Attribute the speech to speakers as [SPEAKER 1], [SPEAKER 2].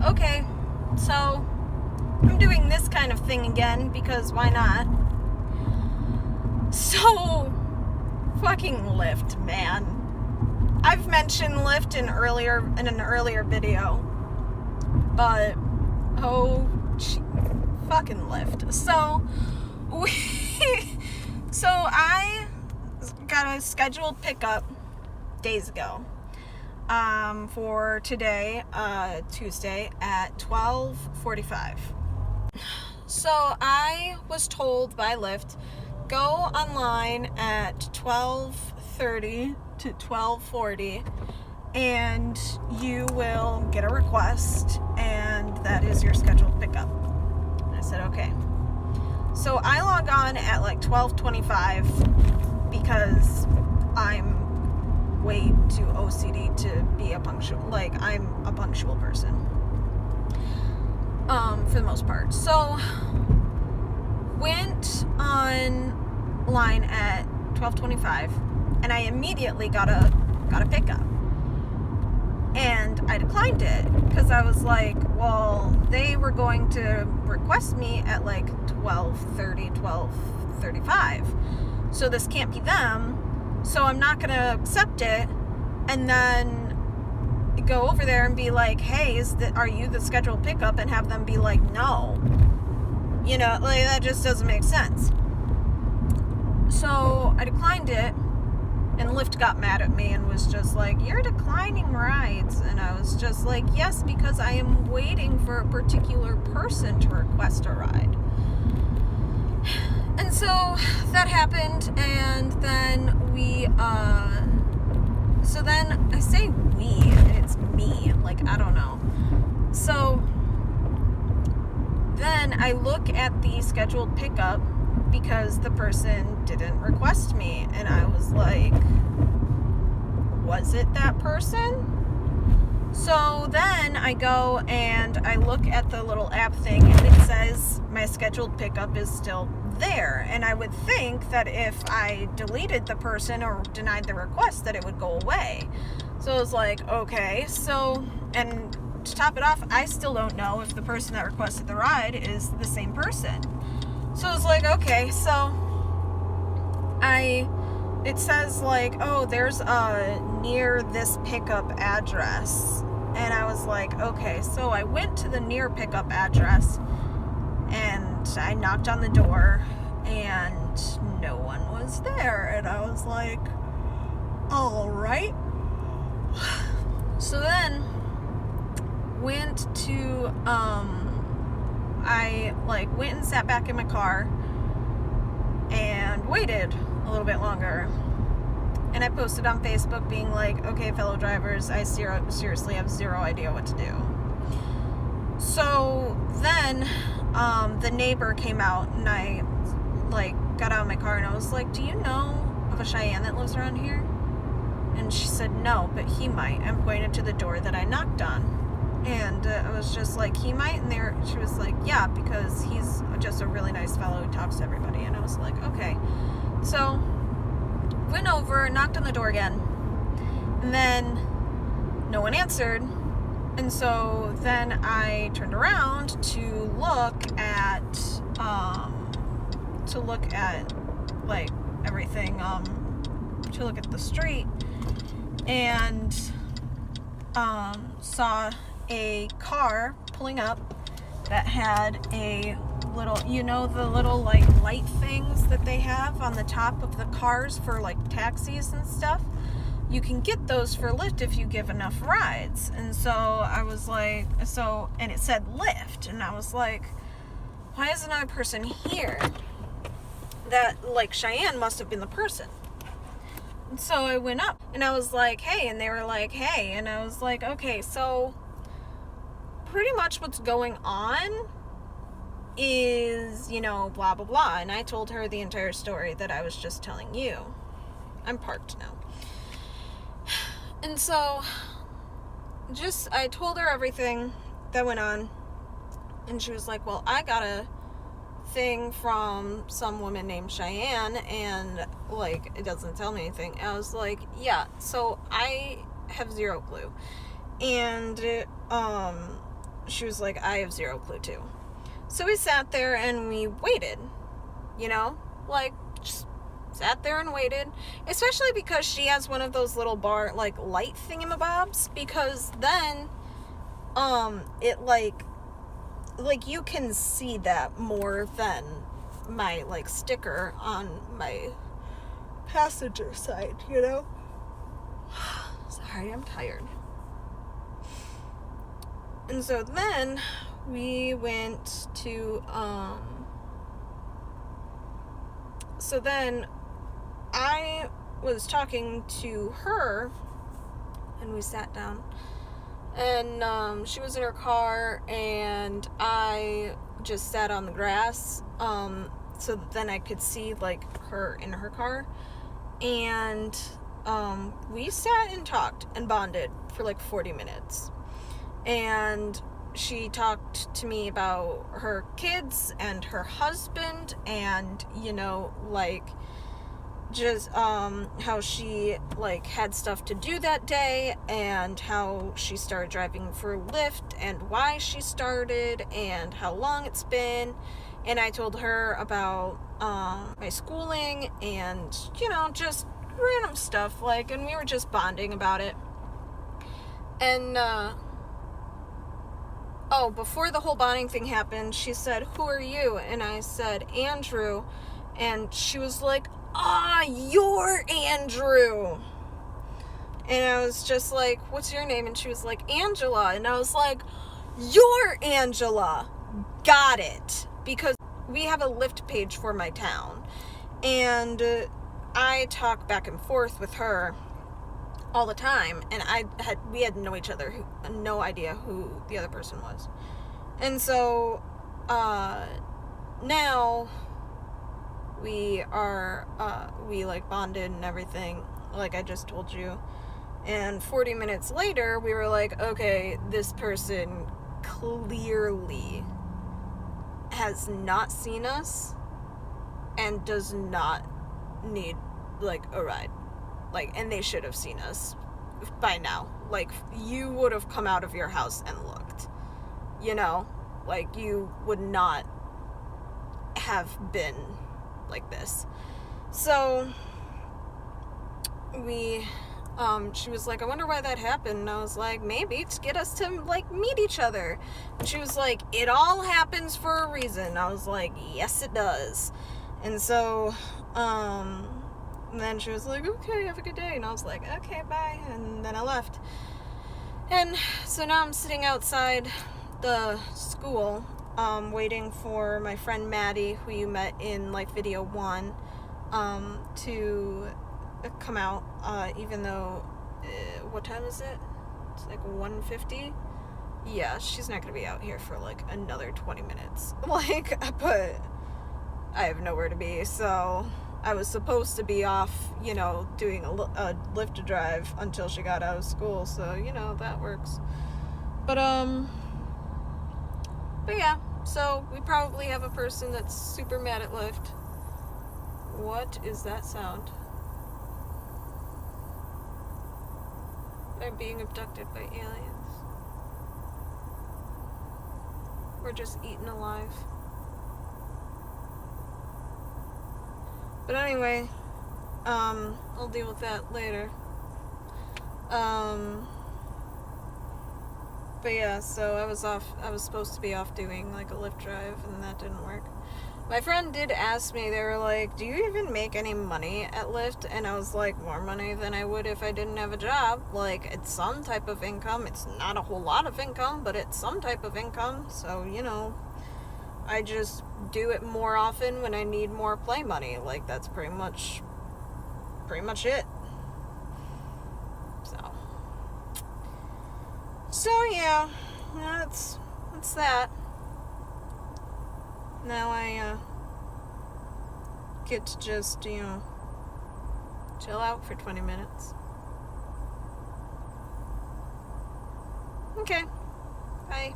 [SPEAKER 1] okay, so I'm doing this kind of thing again because why not? So, fucking Lyft, man. I've mentioned Lyft in an earlier video, but fucking Lyft. So I got a scheduled pickup days ago for today, Tuesday at 12:45. So I was told by Lyft, go online at 12:30 to 12:40 and you will get a request, and that is your scheduled pickup. I said okay. So I log on at like 12:25 because I'm way too OCD to be a punctual, like I'm a punctual person for the most part. So went online at 12:25 and I immediately got a pickup, and I declined it because I was like, well, they were going to request me at like 12:30, 12:35, so this can't be them, so I'm not gonna accept it and then go over there and be like, hey, are you the scheduled pickup, and have them be like, no. You know, like, that just doesn't make sense. So I declined it, and Lyft got mad at me and was just like, you're declining rides. And I was just like, yes, because I am waiting for a particular person to request a ride. And so that happened, and then so then I say we, it's me, like, I don't know. So then I look at the scheduled pickup because the person didn't request me, and I was like, was it that person? So then I go and I look at the little app thing, and it says my scheduled pickup is still there, and I would think that if I deleted the person or denied the request that it would go away. So I was like, okay. So, and to top it off, I still don't know if the person that requested the ride is the same person. So I was like, okay. So it says like, oh, there's a near this pickup address, and I was like, okay. So I went to the near pickup address and I knocked on the door, and no one was there, and I was like, all right. So then went to I like went and sat back in my car and waited a little bit longer, and I posted on Facebook being like, okay, fellow drivers, I seriously have zero idea what to do. So then the neighbor came out, and I like got out of my car, and I was like, do you know of a Cheyenne that lives around here? And she said, no, but he might, and pointed to the door that I knocked on. And I was just like, he might? And she was like, yeah, because he's just a really nice fellow who talks to everybody. And I was like, okay. So went over, knocked on the door again, and then no one answered. And so then I turned around to look at like everything, to look at the street, and saw a car pulling up that had a little, the little like light things that they have on the top of the cars for like taxis and stuff. You can get those for Lyft if you give enough rides. And so I was like, and it said Lyft, and I was like, why is another person here? That, like, Cheyenne must have been the person. And so I went up, and I was like, hey, and they were like, hey, and I was like, okay, so pretty much what's going on is, blah, blah, blah. And I told her the entire story that I was just telling you. I'm parked now. And so I told her everything that went on, and she was like, well, I got a thing from some woman named Cheyenne, and like, it doesn't tell me anything. And I was like, yeah, so I have zero clue. And she was like, I have zero clue too. So we sat there and we waited, you know, like just sat there and waited, especially because she has one of those little bar, like light thingamabobs, because then, it like you can see that more than my like sticker on my passenger side, you know? Sorry, I'm tired. And so then we went to, so then I was talking to her, and we sat down, and she was in her car, and I just sat on the grass, so that then I could see like her in her car, and we sat and talked and bonded for like 40 minutes, and she talked to me about her kids and her husband, and, you know, like, just, how she, like, had stuff to do that day, and how she started driving for Lyft, and why she started, and how long it's been, and I told her about, my schooling, and, you know, just random stuff, like, and we were just bonding about it, and, before the whole bonding thing happened, she said, who are you? And I said, Andrew. And she was like, you're Andrew. And I was just like, what's your name? And she was like, Angela. And I was like, you're Angela. Got it. Because we have a Lyft page for my town. And I talk back and forth with her all the time, and we had no idea who the other person was. And so now we like bonded and everything, like I just told you. And 40 minutes later, we were like, okay, this person clearly has not seen us and does not need like a ride. Like, and they should have seen us by now. Like, you would have come out of your house and looked. You know? Like, you would not have been like this. So, she was like, I wonder why that happened. And I was like, maybe to get us to, like, meet each other. And she was like, it all happens for a reason. I was like, yes, it does. And so, and then she was like, okay, have a good day. And I was like, okay, bye. And then I left. And so now I'm sitting outside the school, waiting for my friend Maddie, who you met in, like, video 1, to come out, even though, what time is it? It's like 1:50. Yeah, she's not going to be out here for, like, another 20 minutes. Like, but I have nowhere to be, so I was supposed to be off, you know, doing a Lyft drive until she got out of school, so, you know, that works. But yeah, so we probably have a person that's super mad at Lyft. What is that sound? They're being abducted by aliens. We're just eaten alive. But anyway, I'll deal with that later. But yeah, so I was supposed to be off doing like a Lyft drive, and that didn't work. My friend did ask me, they were like, do you even make any money at Lyft? And I was like, more money than I would if I didn't have a job. Like, it's some type of income. It's not a whole lot of income, but it's some type of income. So, you know, I just do it more often when I need more play money. Like, that's pretty much it. So yeah, that's that. Now I get to just, you know, chill out for 20 minutes. Okay, bye.